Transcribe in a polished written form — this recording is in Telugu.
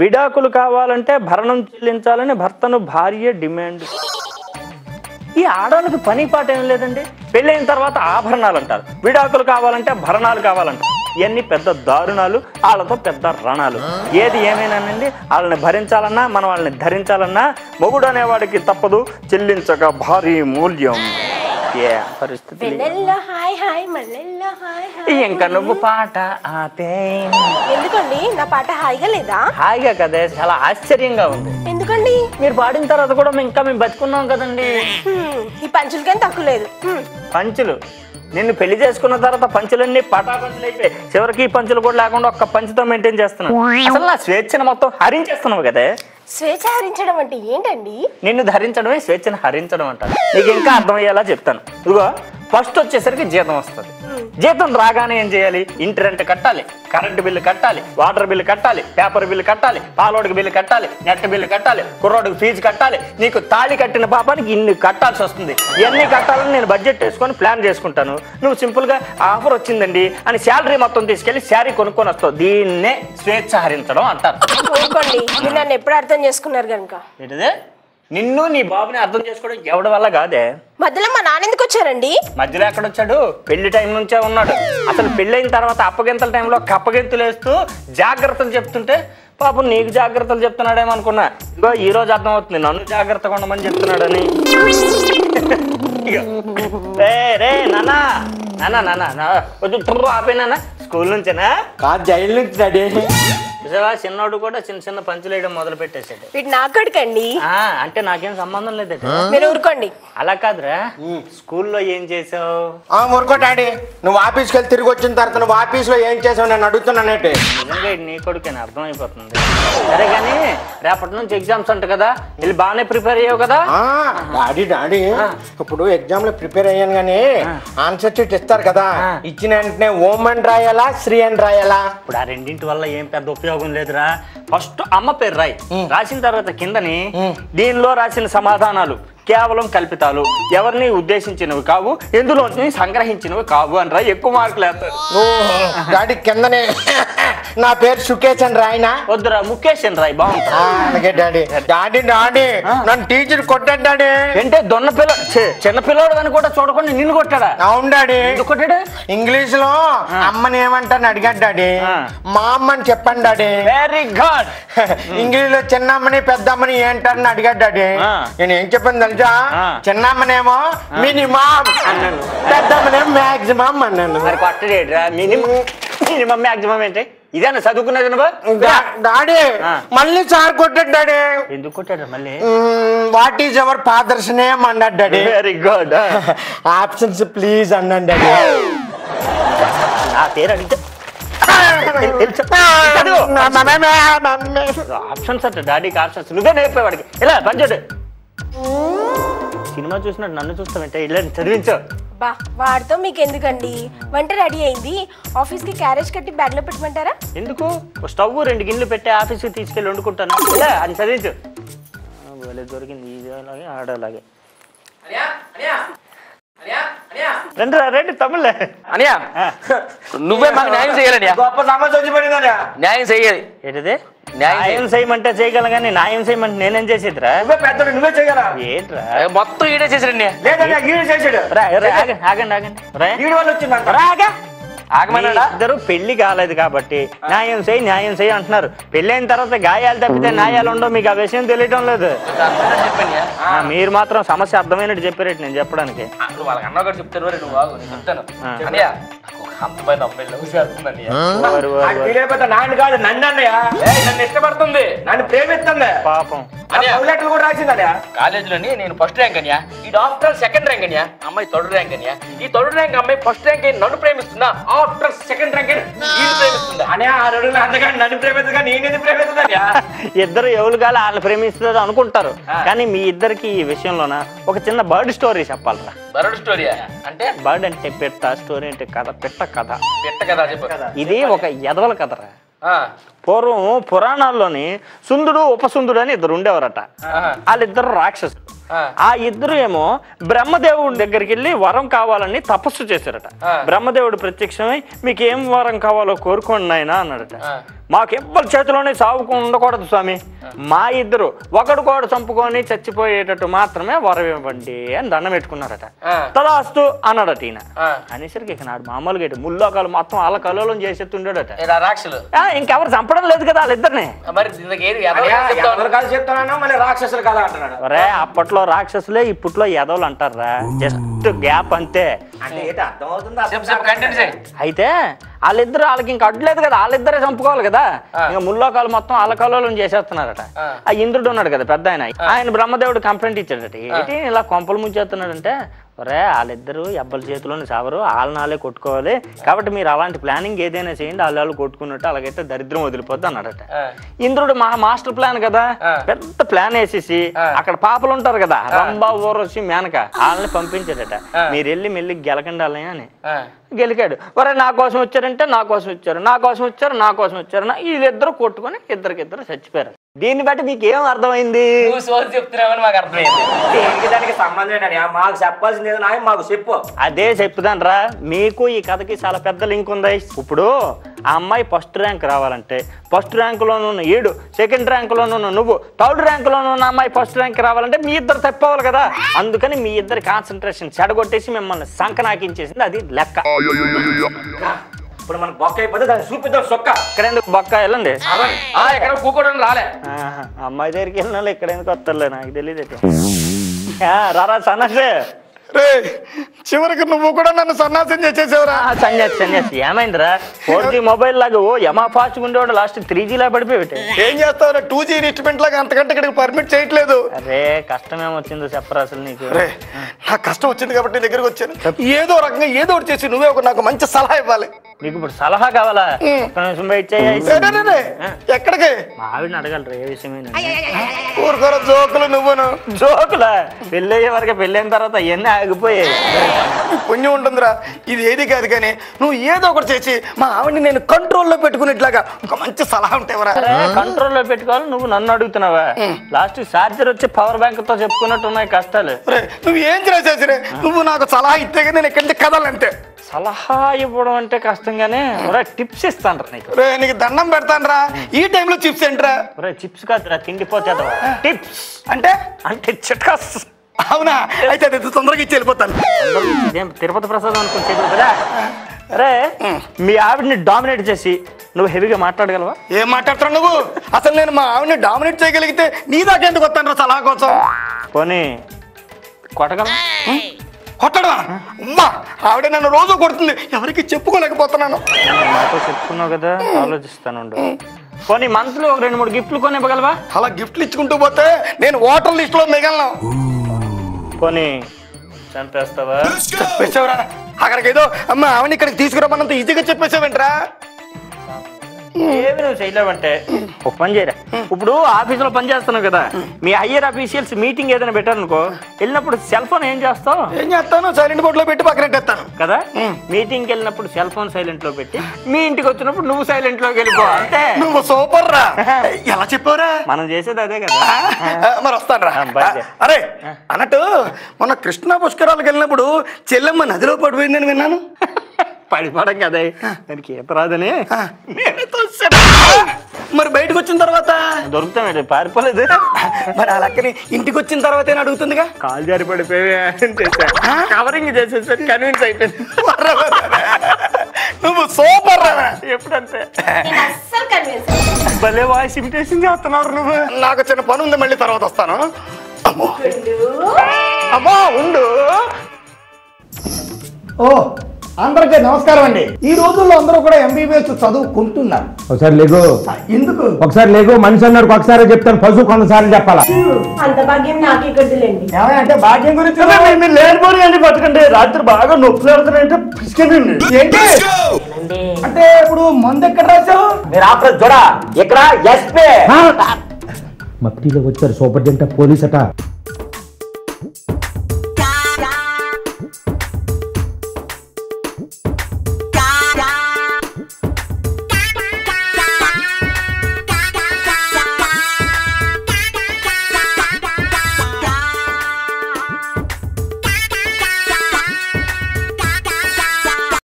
విడాకులు కావాలంటే భరణం చెల్లించాలని భర్తను భార్య డిమాండ్. ఈ ఆడవాళ్ళకి పని పాట ఏం లేదండి. పెళ్ళైన తర్వాత ఆభరణాలు అంటారు, విడాకులు కావాలంటే భరణాలు కావాలంటారు. ఇవన్నీ పెద్ద దారుణాలు, వాళ్ళతో పెద్ద రణాలు. ఏది ఏమైనానండి, వాళ్ళని భరించాలన్నా మనం వాళ్ళని ధరించాలన్నా మొగుడు అనేవాడికి తప్పదు చెల్లించక భారీ మూల్యం. ఏ పరిస్థితి ఇంకా నువ్వు పాట ఆపే. ఎందుకండి నా పాట హాయిగా లేదా? హాయిగా కదే, చాలా ఆశ్చర్యంగా ఉంది. ఎందుకండి? మీరు పాడిన తర్వాత కూడా మేము బతుకున్నాం కదండి. ఈ పంచులకేం తక్కువ లేదు. పంచులు నిన్ను పెళ్లి చేసుకున్న తర్వాత పంచులన్నీ పటాపంచులు అయిపోయి చివరికి ఈ పంచులు కూడా లేకుండా ఒక్క పంచుతో మెయింటైన్ చేస్తున్నావు. అసలు నా స్వేచ్ఛను మొత్తం హరించేస్తున్నావు కదే. స్వేచ్ఛ హరించడం అంటే ఏంటండి? నిన్ను ధరించడమే స్వేచ్ఛను హరించడం అంటారు. నీకు ఇంకా అర్థమయ్యేలా చెప్తాను. ఇదిగో ఫస్ట్ వచ్చేసరికి జీతం వస్తుంది. జీతం రాగానే ఏం చేయాలి? ఇంటి రెంట్ కట్టాలి, కరెంటు బిల్లు కట్టాలి, వాటర్ బిల్లు కట్టాలి, పేపర్ బిల్లు కట్టాలి, పాలోడికి బిల్లు కట్టాలి, నెట్ బిల్లు కట్టాలి, కుర్రోడికి ఫీజు కట్టాలి. నీకు తాళి కట్టిన పాపానికి ఇన్ని కట్టాల్సి వస్తుంది. ఇవన్నీ కట్టాలని నేను బడ్జెట్ వేసుకొని ప్లాన్ చేసుకుంటాను. నువ్వు సింపుల్గా ఆఫర్ వచ్చిందండి అని శాలరీ మొత్తం తీసుకెళ్లి శారీ కొనుక్కొని వస్తావు. దీన్నే స్వేచ్ఛ హరించడం అంటారు. మీరు నన్ను ఎప్పుడు అర్థం చేసుకున్నారు కనుక. ఏంటిదే? నిన్ను నీ బాబుని అర్థం చేసుకోవడం ఎవడి వల్ల కాదే. మధ్యలో మా నాన్న ఎందుకు వచ్చారండి? మధ్యలో ఎక్కడొచ్చాడు? పెళ్లి టైం నుంచే ఉన్నాడు. అసలు పెళ్ళైన తర్వాత అప్పగింతల టైంలో కప్పగింతలు వేస్తూ జాగ్రత్తలు చెప్తుంటే పాపం నీకు జాగ్రత్తలు చెప్తున్నాడేమో అనుకున్నా. ఇగో ఈ రోజు అర్థం అవుతుంది నన్ను జాగ్రత్తగా ఉండమని చెప్తున్నాడని. రే నానా నానా నానా కొంచెం తుర్రు ఆపేనా? స్కూల్ నుంచేనా? కాదు, జైలు నుంచి డాడీ. చిన్నోడు కూడా చిన్న చిన్న పంచులు వేయడం మొదలు పెట్టేశాడు. వీడు నాకడికండి. అంటే నాకేం సంబంధం లేదట. మీరు ఊరుకోండి. అలా కాదురా, స్కూల్లో ఏం చేసావు? ఊరుకో డాడీ. నువ్వు ఆఫీస్కి వెళ్ళి తిరిగి వచ్చిన తర్వాత నువ్వు ఆఫీస్లో ఏం చేసావు నన్ను అడుగుతున్నానంటే. నిజంగా నీ కొడుకేనా? అర్థమైపోతుంది. సరే కానీ రేపటి నుంచి ఎగ్జామ్స్ అంట కదా, వెళ్ళి బాగానే ప్రిపేర్ అయ్యావు కదా? డాడీ ఇప్పుడు ఎగ్జామ్ లో ప్రిపేర్ అయ్యాను కానీ ఆన్సర్ షీట్ ఇస్తారు కదా, ఇచ్చిన వెంటనే ఓం అని రాయాలా, శ్రీ అని రాయాలా? ఇప్పుడు ఆ రెండింటి వల్ల ఏం పెద్ద ఉపయోగం లేదురా. ఫస్ట్ అమ్మ పేరు రాయి, రాసిన తర్వాత కిందని దీనిలో రాసిన సమాధానాలు కేవలం కల్పితాలు, ఎవరిని ఉద్దేశించినవి కావు, ఎందులో సంగ్రహించినవి కావు అని రాయి. ఎక్కువ మార్కులు వేస్తారు. డాడీ కిందనే నా పేరు సుకేష్ అని రాయనా? వద్దురా, ముఖేష్ అని రాయి, బాగుంటుంది. అలాగే డాడీ. డాడీ డాడీ నన్ను టీచర్ కొట్టాడు డాడీ. అంటే దొన్న పిల్ల చిన్న పిల్లడు అని కూడా చూడకుండా నిన్ను కొట్టాడా? అవును డాడీ. కొట్టాడు? ఇంగ్లీష్ లో అమ్మని ఏమంటాను అడిగాడు డాడీ. మా అమ్మని చెప్పండి డాడీ. Very good. ఇంగ్లీష్ లో చిన్నమ్మని పెద్దమ్మని ఏంటారని అడిగాడు డాడీ. నేను ఏం చెప్పాను తెలుసా? చిన్నమ్మనేమో మినిమం అన్నాను, పెద్దమ్మనేమో మ్యాక్సిమం అన్నాను. మరి కొట్టడేట్రా? మినిమం మ్యాక్సిమం ఏంటి? ఇదేనా చదువుకున్నది? డాడీ మళ్ళీ సార్ కొట్టాడు డాడీ. ఎందుకు కొట్టాడు మళ్ళీ? What is our father's name అన్నాడు daddy. Very good. Options please అన్నాడు డాడీ. నా పేరు అడిగితే ఆప్షన్స్ అంటే డాడీకి ఆప్షన్స్ నువ్వే నేర్పేవాడికి. ఇలా పంచాడు. సినిమా చూసినట్టు నన్ను చూస్తామంటే ఇలా చదివించు. బా వాడితో మీకు ఎందుకండి? వంట రెడీ అయింది, ఆఫీస్కి క్యారేజ్ కట్టి బ్యాగ్లో పెట్టమంటారా? ఎందుకు? స్టవ్ 2 గిన్నెలు పెట్టి ఆఫీస్కి తీసుకెళ్ళి వండుకుంటాను. ఇలా అని చదివించు. దొరికింది ఇది అలాగే ఆడలాగే. రండి తమ్ముళ్ళే. అనియా నువ్వే మాకు న్యాయం చేయాలి. గొప్ప సమస్య వచ్చి పడింది. న్యాయం చెయ్యాలి. ఏంటిది? న్యాయం చేయమంటే చేయగలను కానీ న్యాయం చేయమంటే నేనేం చేసేదిరా? నువ్వే పెద్దడు, నువ్వే చేయగల. ఏంట్రా మొత్తం ఈడే చేశాడండి. లేదన్నా ఈడు చేసాడు. ఆగండి ఈడు వాళ్ళు వచ్చిందంట. ఆగమన్నాడా? ఇద్దరు పెళ్లి కాలేదు కాబట్టి న్యాయం చేయి అంటున్నారు. పెళ్ళైన తర్వాత గాయాలు తప్పితే న్యాయాలు ఉండవు. మీకు ఆ విషయం తెలియటం లేదు. మీరు మాత్రం సమస్య అర్థమైనట్టు చెప్పారేంటి నేను చెప్పడానికి? వాళ్ళకి అన్న ఒకటి చెప్తాను, నువ్వు చెప్తాను. అనియా అమ్మాయి అమ్మాయి లవ్ చేస్తుంది. నాన్న కాదు నన్ను అన్నయ్య. నన్ను ఇష్టపడుతుంది, నన్ను ప్రేమిస్తుంది. పాపం లెటర్లు కూడా రాసిందన్నయ్య. కాలేజీలోని నేను ఫస్ట్ ర్యాంక్ అనియా, ఈ ఆఫ్టర్ సెకండ్ ర్యాంక్ అనియా, అమ్మాయి థర్డ్ ర్యాంక్ అనియా. ఈ థర్డ్ ర్యాంక్ అమ్మాయి ఫస్ట్ ర్యాంక్ అయి నన్ను ప్రేమిస్తుందా, ఆఫ్టర్ సెకండ్ ర్యాంక్ వీళ్ళు ప్రేమిస్తుందా? అనియా ఆ రోజులు అంతగాని నన్ను ప్రేమిస్తుందా, నేను ప్రేమిస్తుందనియా. ఇద్దరు ఎవరు కాదు వాళ్ళు ప్రేమిస్తుంది అనుకుంటారు. కానీ మీ ఇద్దరికి ఈ విషయంలోన ఒక చిన్న బర్డ్ స్టోరీ చెప్పాలరా. బర్డ్ స్టోరీ అంటే? బర్డ్ అంటే పెట్ట, స్టోరీ అంటే కథ, పెట్ట కథ. పెట్ట కదా చెప్పు. ఇది ఒక ఎదవల కథరా. పూర్వం పురాణాల్లోని సుందుడు ఉపసుందుడు అని ఇద్దరు ఉండేవారట. వాళ్ళిద్దరు రాక్షసులు. ఆ ఇద్దరు ఏమో బ్రహ్మదేవుడి దగ్గరికి వెళ్ళి వరం కావాలని తపస్సు చేశారట. బ్రహ్మదేవుడు ప్రత్యక్షమై మీకు ఏం వరం కావాలో కోరుకోండి నాయనా అన్నాడట. మాకు ఎవ్వరి చేతిలోనే సావుకు ఉండకూడదు స్వామి, మా ఇద్దరు ఒకడు చంపుకొని చచ్చిపోయేటట్టు మాత్రమే వరం ఇవ్వండి అని దండం పెట్టుకున్నారట. తదాస్తు అన్నాడట ఈయన. అనేసరికి ఇక నాడు మామూలుగా ముల్లోకాలు మొత్తం వాళ్ళ కలోలం చేసేస్తుండేడట. రాక్షసులు ఇంకెవరు చంపడం లేదు కదా వాళ్ళిద్దరిని. రాక్షసులు కదా అంటున్నాడు. ఒరే అప్పట్లో రాక్షసులే, ఇప్పట్లో ఎదవలు అంటారా, జస్ట్ గ్యాప్ అంతే. అయితే వాళ్ళిద్దరు వాళ్ళకి ఇంక అడ్డులేదు కదా, వాళ్ళిద్దరే చంపుకోవాలి కదా. ఇంకా ముల్లోకాలు మొత్తం వాళ్ళ కలోలం చేసేస్తున్నారట. ఆ ఇంద్రుడు ఉన్నాడు కదా పెద్ద ఆయన బ్రహ్మదేవుడు కంప్లైంట్ ఇచ్చాడట. ఏంటి ఇలా కొంపలు ముంచేస్తున్నాడంటే, ఒరే వాళ్ళిద్దరు ఎవ్వరి చేతిలోనే చావరు, వాళ్ళ కొట్టుకోవాలి, కాబట్టి మీరు అలాంటి ప్లానింగ్ ఏదైనా చేయండి, వాళ్ళు కొట్టుకున్నట్టు, అలాగైతే దరిద్రం వదిలిపోద్ది అన్నాడట. ఇంద్రుడు మాస్టర్ ప్లాన్ కదా, పెద్ద ప్లాన్ వేసేసి అక్కడ పాపలు ఉంటారు కదా, రంభా ఊర్వశి మేనక, వాళ్ళని పంపించాడట. మీరు వెళ్ళి మెల్లి గెలకండి అని. గెలికాడు. ఒరే నా కోసం వచ్చారంటే నా కోసం వచ్చారు, నా కోసం వచ్చారు, నా కోసం వచ్చారు, వీళ్ళిద్దరు కొట్టుకొని ఇద్దరికిద్దరు చచ్చిపోయారు. దీన్ని బట్టి మీకు ఏం అర్థమైంది? చెప్తున్నామని మాకు అర్థమైంది. దానికి సంబంధం మాకు చెప్పాల్సింది మాకు చెప్పు. అదే చెప్తాను రా, మీకు ఈ కథకి చాలా పెద్ద లింక్ ఉంది. ఇప్పుడు ఆ అమ్మాయి ఫస్ట్ ర్యాంక్ రావాలంటే ఫస్ట్ ర్యాంకులోనున్న ఈడు, సెకండ్ ర్యాంకులోనున్న నువ్వు, థర్డ్ ర్యాంకులోనున్న అమ్మాయి ఫస్ట్ ర్యాంక్ రావాలంటే మీ ఇద్దరు తప్పవాలి కదా. అందుకని మీ ఇద్దరి కాన్సన్ట్రేషన్ చెడగొట్టేసి మిమ్మల్ని సంకనాకించేసింది, అది లెక్క. ఇప్పుడు మనకు బొక్క అయిపోతే దాన్ని చూపిద్దాం సొక్క. ఇక్కడ ఎందుకు బొక్క వెళ్ళండి, ఎక్కడ కూకోవడం రాలే. అమ్మాయి దగ్గరికి వెళ్ళిన వాళ్ళు ఇక్కడ ఎందుకు వస్తారులే, నాకు తెలియదు. రారా సన్నసే, చివరికి నువ్వు కూడా నన్ను సన్నాసం చేసేసావురా. సన్యాసి ఏమైందిరా? 4G మొబైల్ లాగా ఓ యమా ఫాస్ట్ ఉండేవాడు లాస్ట్ 3G లా పడిపోయి. ఏం చేస్తావురా, 2G ఇన్స్ట్రుమెంట్ లాగా అంతకంటే ఇక్కడికి పర్మిట్ చేయట్లేదు. అరే కష్టం ఏమొచ్చిందో చెప్పరా అసలు నీకు? నాకు కష్టం వచ్చింది కాబట్టి దగ్గరికి వచ్చాను. ఏదో రకంగా ఏదో ఒకటి చేసి నువ్వే ఒక నాకు మంచి సలహా ఇవ్వాలి. నీకు ఇప్పుడు సలహా కావాలా? ఎక్కడికి? మా ఆవిడని అడగలరా ఏ విషయమైనా? ఊరుకోరా జోకులు నువ్వును. జోకులా? పెళ్ళయ్యే వరకు పెళ్ళైన తర్వాత ఎన్ని ఆగిపోయాయి. పుణ్యం ఉంటుందిరా, ఇది ఏది కాదు. కానీ నువ్వు ఏదో ఒకటి చేసి మా ఆవిడని నేను కంట్రోల్లో పెట్టుకునేట్లాగా ఒక మంచి సలహా ఉంటావరా? కంట్రోల్లో పెట్టుకోవాలి, నువ్వు నన్ను అడుగుతున్నావా? లాస్ట్ ఛార్జర్ వచ్చి పవర్ బ్యాంక్ తో చెప్పుకున్నట్టు ఉన్నాయి కష్టాలు. నువ్వు ఏం చేసేసిరే, నువ్వు నాకు సలహా ఇస్తే నేను ఎక్కడి కదలంటే. సలహా ఇవ్వడం అంటే కష్టంగానే టిప్స్ ఇస్తాను నీకు. నీకు దండం పెడతాను రా, ఈ టైంలో చిప్స్ ఏంట్రా? చిప్స్ కాదురా, తిండిపోతే టిప్స్ అంటే అంటే చిట్కాస్. అవునా? అయితే తొందరగా ఇచ్చి వెళ్ళిపోతాను. తిరుపతి ప్రసాదం అనుకుంటే కదా. అరే మీ ఆవిడని డామినేట్ చేసి నువ్వు హెవీగా మాట్లాడగలవా? ఏం మాట్లాడుతున్నావు నువ్వు? అసలు నేను మా ఆవిడని డామినేట్ చేయగలిగితే నీ దాకా ఎందుకు వస్తాను రా సలహా కోసం? పోనీ కొట్టగలవా? కొట్టడా? అమ్మా ఆవిడ నన్ను రోజు కొడుతుంది, ఎవరికి చెప్పుకోలేకపోతున్నాను. నాతో చెప్పుకున్నావు కదా, ఆలోచిస్తాను. పోనీ మంత్లీ ఒక 2-3 గిఫ్ట్లు కొని ఇవ్వగలవా? అలా గిఫ్ట్లు ఇచ్చుకుంటూ పోతే నేను ఓటర్ లిస్ట్ లో మిగలను. పోనీ చంపేస్తావా? చెప్పేసావురా, అక్కడికి ఏదో అమ్మ ఆవిడ ఇక్కడికి తీసుకురామన్నంత ఈజీగా చెప్పేసావేంట్రా? ఏమి నువ్వు చేయలేవంటే ఒక పని చేయరా, ఇప్పుడు ఆఫీసులో పని చేస్తున్నావు కదా, మీ హయ్యర్ అఫీషియల్స్ మీటింగ్ ఏదైనా పెట్టారనుకో, వెళ్ళినప్పుడు సెల్ ఫోన్ ఏం చేస్తావు? ఏం చేస్తాను, సైలెంట్ బోర్డ్ లో పెట్టి పక్కనెట్టేస్తాను కదా. మీటింగ్కి వెళ్ళినప్పుడు సెల్ ఫోన్ సైలెంట్ లో పెట్టి, మీ ఇంటికి వచ్చినప్పుడు నువ్వు సైలెంట్ లోకి వెళ్ళిపో అంతే. నువ్వు సూపర్ రా, ఎలా చెప్పావురా? మనం చేసేది అదే కదా. మరి వస్తాను రా. అరే అన్నట్టు మొన్న కృష్ణా పుష్కరాలకు వెళ్ళినప్పుడు చెల్లెమ్మ నదిలో పడిపోయిందని విన్నాను. పడిపోవడం కదా, దానికి ఈత రాదని. మరి బయటకు వచ్చిన తర్వాత దొరుకుతాం, పారిపోలేదు. మరి ఆ లెక్కని ఇంటికి వచ్చిన తర్వాత అడుగుతుందిగా. కాలు జారి పడిపోయి కవరింగ్ చేసేసరి కన్విన్స్ అయిపోయింది. నువ్వు సూపర్ రా. ఎప్పుడంతే భలే వాయిస్ ఇమిటేషన్ చేస్తున్నారు నువ్వు. నాకు చిన్న పని ఉంది, మళ్ళీ తర్వాత వస్తాను. అమ్మా ఉండు. ఓ అందరికీ నమస్కారం అండి. ఈ రోజుల్లో అందరూ కూడా MBBS చదువుకుంటున్నారు. ఒకసారి లేగు. ఎందుకు? ఒకసారి లేగు. మనిషి అన్నాడు ఒకసారి చెప్తాను, పశువు కొంతసార్లు చెప్పాలా? అంత భాగ్యం నాకు ఇక్కడిలేండి. ఏమంటే భాగ్యం గురించి మీరు లేనిపోయి అని బతకండి, రాత్రి బాగా నొప్పులు పెడుతున్నాయంటే పిసికండి. ఏంటి అంటే ఇప్పుడు మందు ఎక్కడ రాశావు? మీరు ఆఫ్టర్ జోడా ఇక్కడ ఎస్పీ మట్టిలో వచ్చారు సూపరింటెండెంట్ పోలీస్ అట.